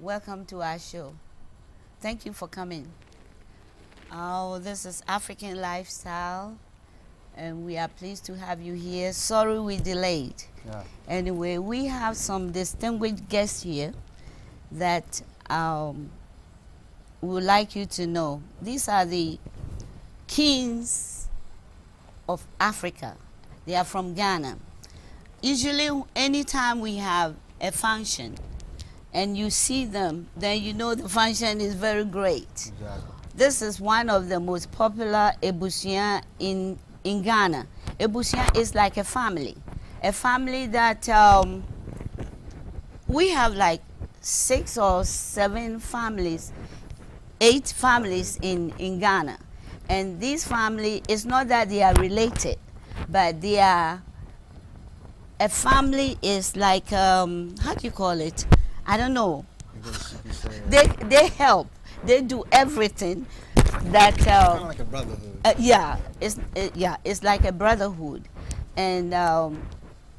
Welcome to our show. Thank you for coming. Oh, this is African Lifestyle, and we are pleased to have you here. Sorry we delayed. Yeah. Anyway, we have some distinguished guests here that we would like you to know. These are the kings of Africa. They are from Ghana. Usually, anytime we have a function and you see them, then you know the function is very great. Exactly. This is one of the most popular ebusian in Ghana. Ebusian is like a family that we have like 6 or 7 families, 8 families in Ghana. And this family, it's not that they are related, but they are, a family is like, how do you call it? I don't know. They help. They do everything that. Kind of like a brotherhood. It's like a brotherhood, and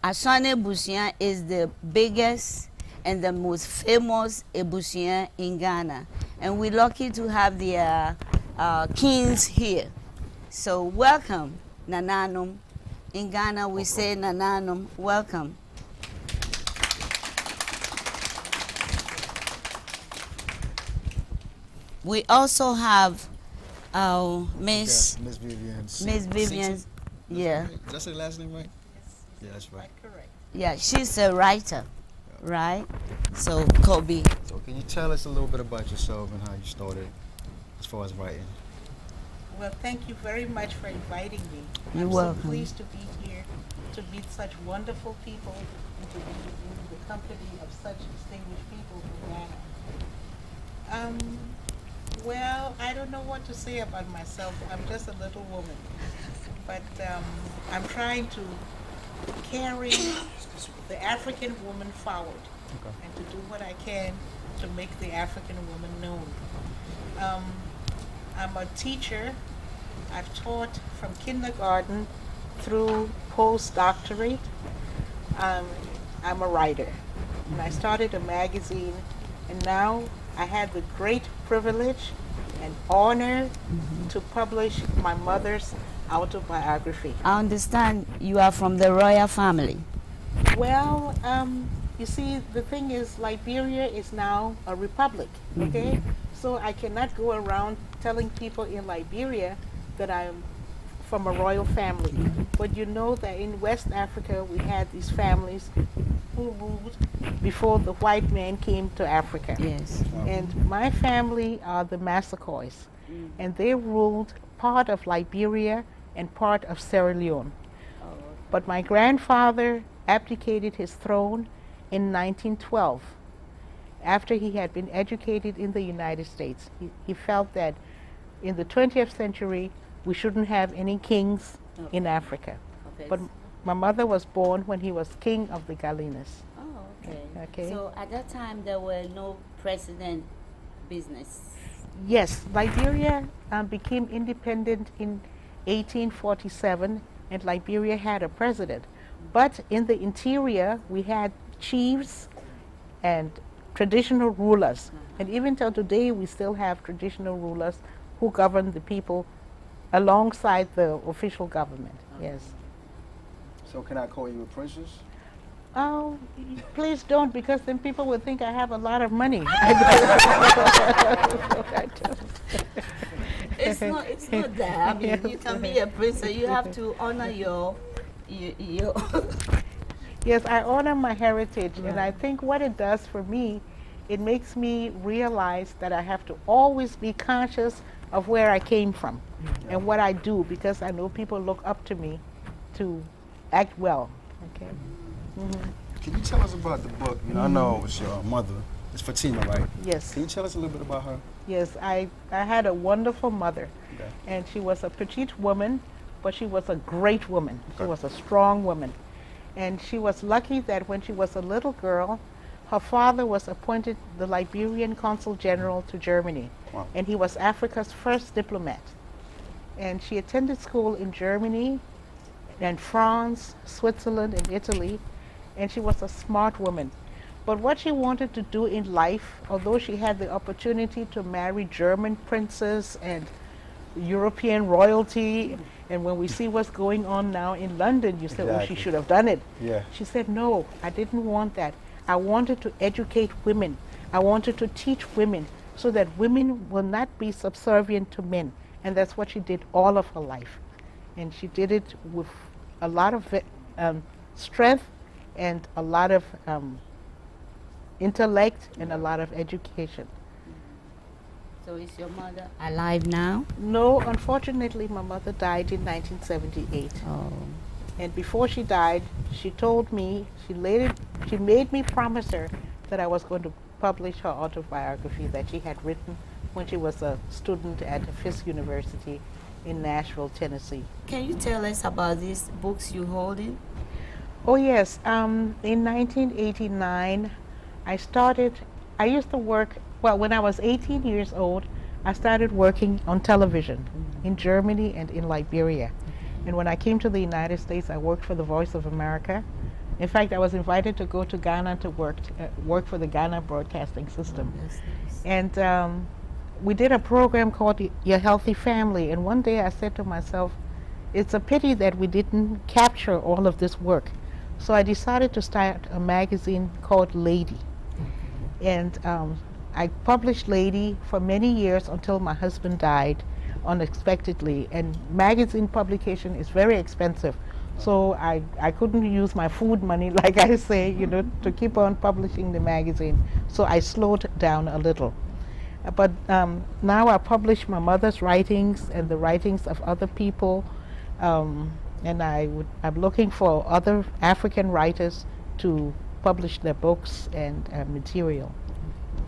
Asane Ebusian is the biggest and the most famous Ebusian in Ghana, and we're lucky to have the kings here. So welcome, Nananum. In Ghana, we say Nananum. Welcome. We also have Miss Vivian. Miss Vivian. Yeah. Did I say the last name right? Yeah, that's right. Correct. Yeah, she's a writer, right? So Kobe. So can you tell us a little bit about yourself and how you started as far as writing? Well, thank you very much for inviting me. You're I'm welcome. so pleased to be here, to meet such wonderful people, and to be in the company of such distinguished people from Ghana. Well, I don't know what to say about myself. I'm just a little woman. But I'm trying to carry the African woman forward and to do what I can to make the African woman known. I'm a teacher. I've taught from kindergarten through postdoctorate. I'm a writer. And I started a magazine, and now I had the great privilege and honor to publish my mother's autobiography. I understand you are from the royal family. Well, you see, the thing is, Liberia is now a republic, okay? So I cannot go around telling people in Liberia that I'm from a royal family. But you know that in West Africa, we had these families who ruled before the white man came to Africa. Yes. And my family are the Massacoys, and they ruled part of Liberia and part of Sierra Leone. But my grandfather abdicated his throne in 1912 after he had been educated in the United States. He felt that in the 20th century we shouldn't have any kings in Africa. Okay. But my mother was born when he was king of the Galenas. Oh, okay. Okay. So at that time there were no president business. Yes, Liberia became independent in 1847, and Liberia had a president. But in the interior, we had chiefs and traditional rulers. And even till today, we still have traditional rulers who govern the people alongside the official government. Yes. So can I call you a princess? Oh, please don't, because then people would think I have a lot of money. It's not that. I mean, you can be a princess. You have to honor your Yes, I honor my heritage, and I think what it does for me, it makes me realize that I have to always be conscious of where I came from and what I do, because I know people look up to me to act well. Okay. Can you tell us about the book? You know, I know it's your mother. It's Fatima, right? Yes. Can you tell us a little bit about her? Yes, I had a wonderful mother, Okay. and she was a petite woman, but she was a great woman. She was a strong woman. And she was lucky that when she was a little girl, her father was appointed the Liberian Consul General to Germany. Wow. And he was Africa's first diplomat. And she attended school in Germany and France, Switzerland, and Italy. And she was a smart woman. But what she wanted to do in life, although she had the opportunity to marry German princes and European royalty, and when we see what's going on now in London, you say, oh, she Exactly. should have done it. Yeah. She said, no, I didn't want that. I wanted to educate women. I wanted to teach women so that women will not be subservient to men. And that's what she did all of her life. And she did it with a lot of strength and a lot of intellect and a lot of education. So is your mother alive now? No, unfortunately, my mother died in 1978. Oh. And before she died, she told me, she made me promise her that I was going to publish her autobiography that she had written when she was a student at Fisk University in Nashville, Tennessee. Can you tell us about these books you're holding? Oh yes, in 1989, I used to work, well, when I was 18 years old, I started working on television in Germany and in Liberia. And when I came to the United States, I worked for the Voice of America. In fact, I was invited to go to Ghana to work for the Ghana Broadcasting System. That's nice. And we did a program called Your Healthy Family. And one day I said to myself, it's a pity that we didn't capture all of this work. So I decided to start a magazine called Lady. And I published Lady for many years until my husband died unexpectedly. And magazine publication is very expensive. So I couldn't use my food money, like I say, you know, to keep on publishing the magazine. So I slowed down a little. But now I publish my mother's writings and the writings of other people. And I'm looking for other African writers to publish their books and material.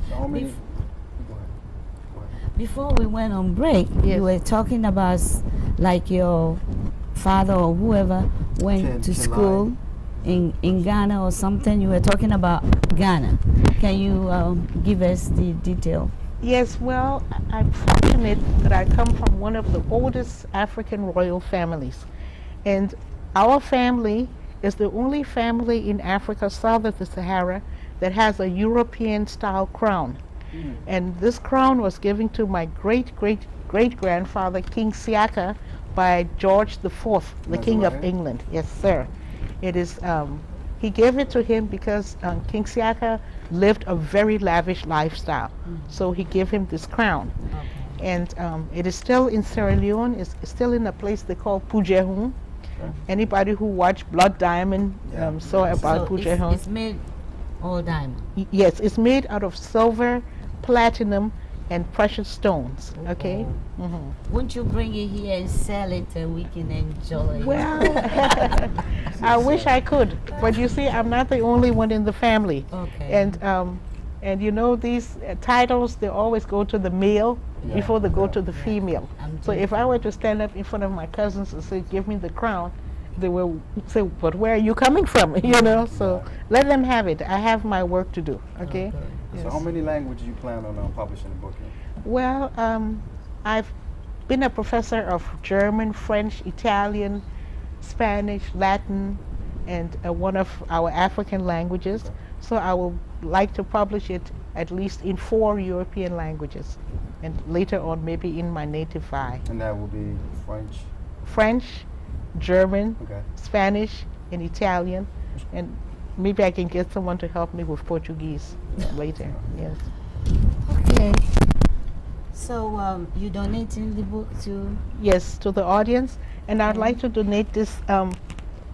So how many? Bef- Go ahead. Go ahead. Before we went on break, Yes. you were talking about like your father or whoever went to school in Ghana or something. You were talking about Ghana. Can you give us the detail? Yes, well, I'm fortunate that I come from one of the oldest African royal families. And our family is the only family in Africa south of the Sahara that has a European-style crown. And this crown was given to my great-great-great-grandfather, King Siaka, by George IV, the That's King of right. England. Yes, sir. It is. He gave it to him because King Siaka lived a very lavish lifestyle. So he gave him this crown. And it is still in Sierra Leone. It's still in a place they call Pujehun. Okay. Anybody who watched Blood Diamond Yeah. saw about So Pujehun. it's made all diamond. Yes, it's made out of silver, platinum, and precious stones. Okay. Won't you bring it here and sell it and we can enjoy it? Well, I wish I could, but you see, I'm not the only one in the family. Okay. And you know, these titles, they always go to the male Yeah. before they go to the female. I'm So if I were to stand up in front of my cousins and say, give me the crown, they will say, but where are you coming from? You know, so let them have it. I have my work to do, okay? Okay. So Yes. how many languages you plan on publishing the book in? Well, I've been a professor of German, French, Italian, Spanish, Latin, and one of our African languages. Okay. So I would like to publish it at least in 4 European languages, and later on maybe in my native VI. And that will be French. French, German, Okay. Spanish, and Italian, and maybe I can get someone to help me with Portuguese later. Yes. Okay. So you donating the book to? Yes, to the audience, and I'd like to donate this.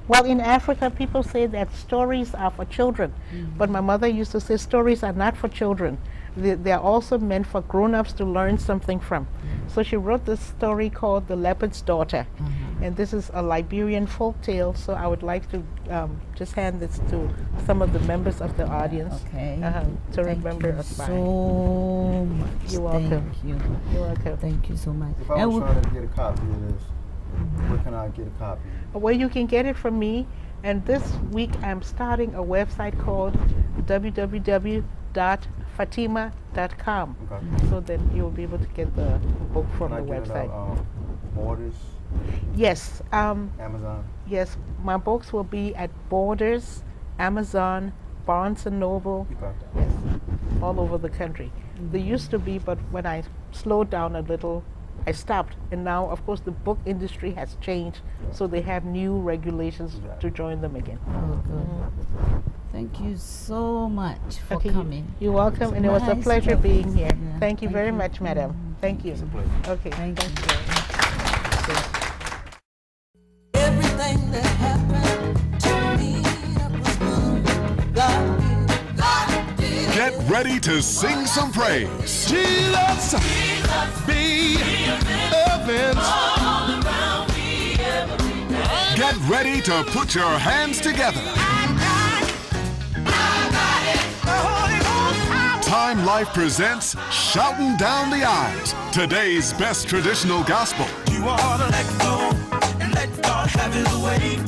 Well, in Africa, people say that stories are for children, but my mother used to say stories are not for children. They are also meant for grown-ups to learn something from. So she wrote this story called The Leopard's Daughter, and this is a Liberian folk tale. So I would like to just hand this to some of the members of the audience Okay. to Thank remember you us by. so much. You're welcome. Thank you. You're welcome. Thank you so much. If I And was we- trying to get a copy of this, where can I get a copy? Well, you can get it from me. And this week I'm starting a website called www.fatima.com. Okay. So that you'll be able to get the book from Can I the get website. it on Borders, Yes, Amazon? yes, my books will be at Borders, Amazon, Barnes and Noble, Okay. yes, all over the country. There used to be, but when I slowed down a little, I stopped. And now, of course, the book industry has changed, so they have new regulations to join them again. Oh, good. Thank you so much for coming. You're welcome, and it was a Nice pleasure talking. being here. Yeah, Thank you thank very you. much, madam. Thank you. It's a pleasure. Okay, Thank thank you. you very much. Everything that happened to me that was good, God did. Get ready to sing some praise. Jesus, be heavens. Get ready to put your hands together. Time Life presents Shouting Down the Aisles, today's best traditional gospel. You ought to let go and let God have his way.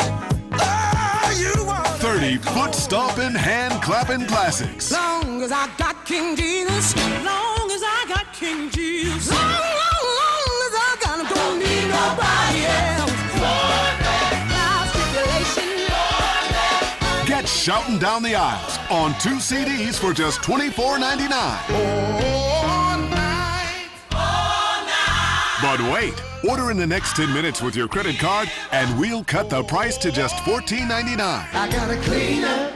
Oh, you ought to 30 foot-stomping, hand-clapping classics. Long as I got King Jesus, long as I got King Jesus, long as I got him, don't need nobody else. Get Shouting Down the Aisles on 2 CDs for just $24.99. But wait, order in the next 10 minutes with your credit card and we'll cut the price to just $14.99. I gotta clean up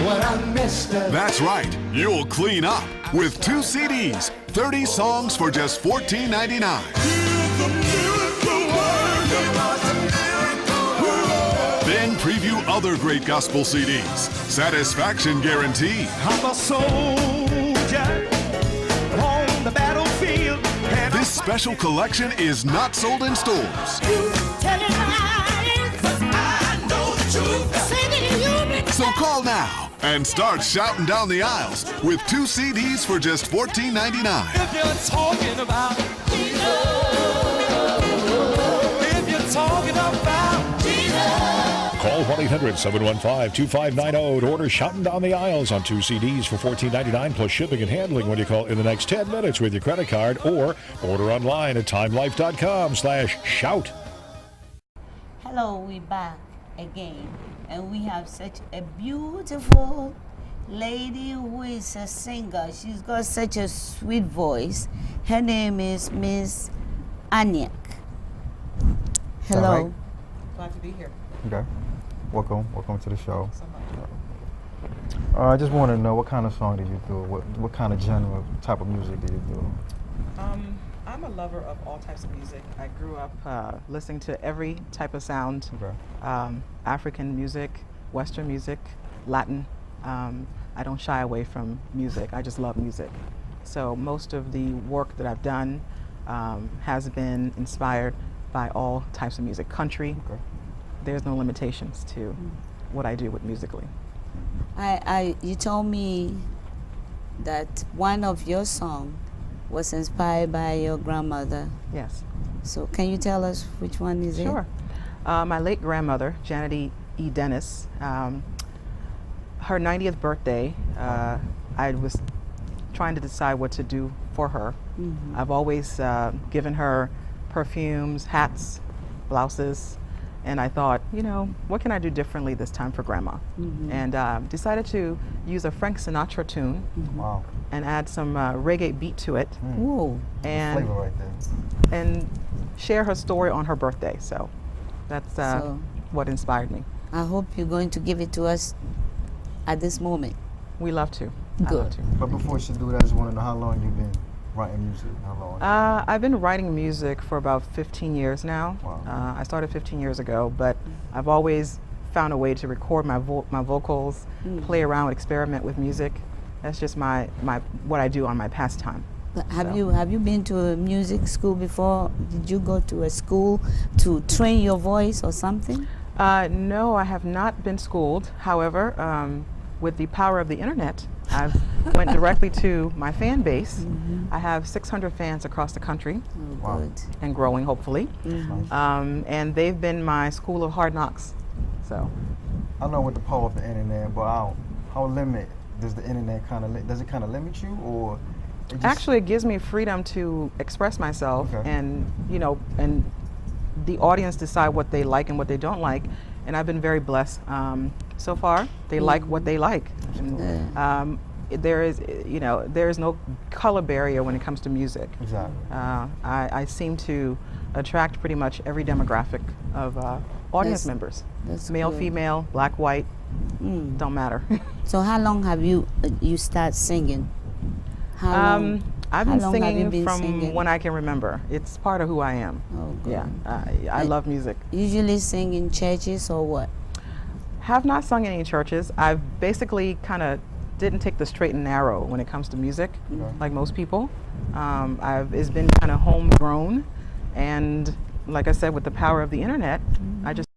what I messed up. That's right, you'll clean up with 2 CDs, 30 songs for just $14.99. Then preview other great gospel CDs. Satisfaction guaranteed. I'm a soldier on the battlefield. And This special collection is not sold in stores. I know the truth. So call now and start shouting down the aisles with 2 CDs for just $14.99. If you're talking about Jesus, if you're talking about Jesus. Call 1-800-715-2590 to order Shouting Down the Aisles on 2 CDs for $14.99 plus shipping and handling when you call in the next 10 minutes with your credit card or order online at timelife.com/shout. Hello, we back again, and we have such a beautiful lady who is a singer. She's got such a sweet voice. Her name is Miss Anyak. Hello. All right. Glad to be here. Okay. Welcome to the show. So much. I just want to know what kind of song do you do? What kind of genre, type of music do you do? I'm a lover of all types of music. I grew up listening to every type of sound, Okay. African music, Western music, Latin. I don't shy away from music. I just love music. So most of the work that I've done has been inspired by all types of music. Country, Okay. there's no limitations to what I do with musically. You told me that one of your songs was inspired by your grandmother. Yes. So can you tell us which one is it? Sure. My late grandmother, Janet E. Dennis, her 90th birthday, I was trying to decide what to do for her. Mm-hmm. I've always given her perfumes, hats, blouses, and I thought, you know, what can I do differently this time for Grandma? Mm-hmm. And decided to use a Frank Sinatra tune Wow. and add some reggae beat to it, Whoa. and Flavor right there. and share her story on her birthday. So that's So- what inspired me. I hope you're going to give it to us at this moment. We love to. I Good. love to. But before she do that, I just want to know how long you've been writing music. How long? I've been writing music for about 15 years now. Wow. I started 15 years ago, but I've always found a way to record my vocals, play around, experiment with music. That's just my what I do on my pastime. But have So. you been to a music school before? Did you go to a school to train your voice or something? No, I have not been schooled. However, with the power of the internet, I've went directly to my fan base. I have 600 fans across the country Oh, Wow. good. and growing, hopefully. Nice. And they've been my school of hard knocks. So. I know with the power of the internet, but how limit does the internet does it kind of limit you, or it just, Actually, it gives me freedom to express myself, Okay. and and the audience decide what they like and what they don't like. and I've been very blessed. So far, they like what they like. And, there is, there is no color barrier when it comes to music. Exactly. I seem to attract pretty much every demographic of audience members. That's Male, good. female, black, white, don't matter. So how long have you start singing? How long? I've How been long have you singing been from singing? when I can remember. It's part of who I am. Oh, good. Yeah, I love music. Usually sing in churches or what? Have not sung in any churches. I've basically kind of didn't take the straight and narrow when it comes to music, like most people. It's been kind of homegrown, and like I said, with the power of the internet, I just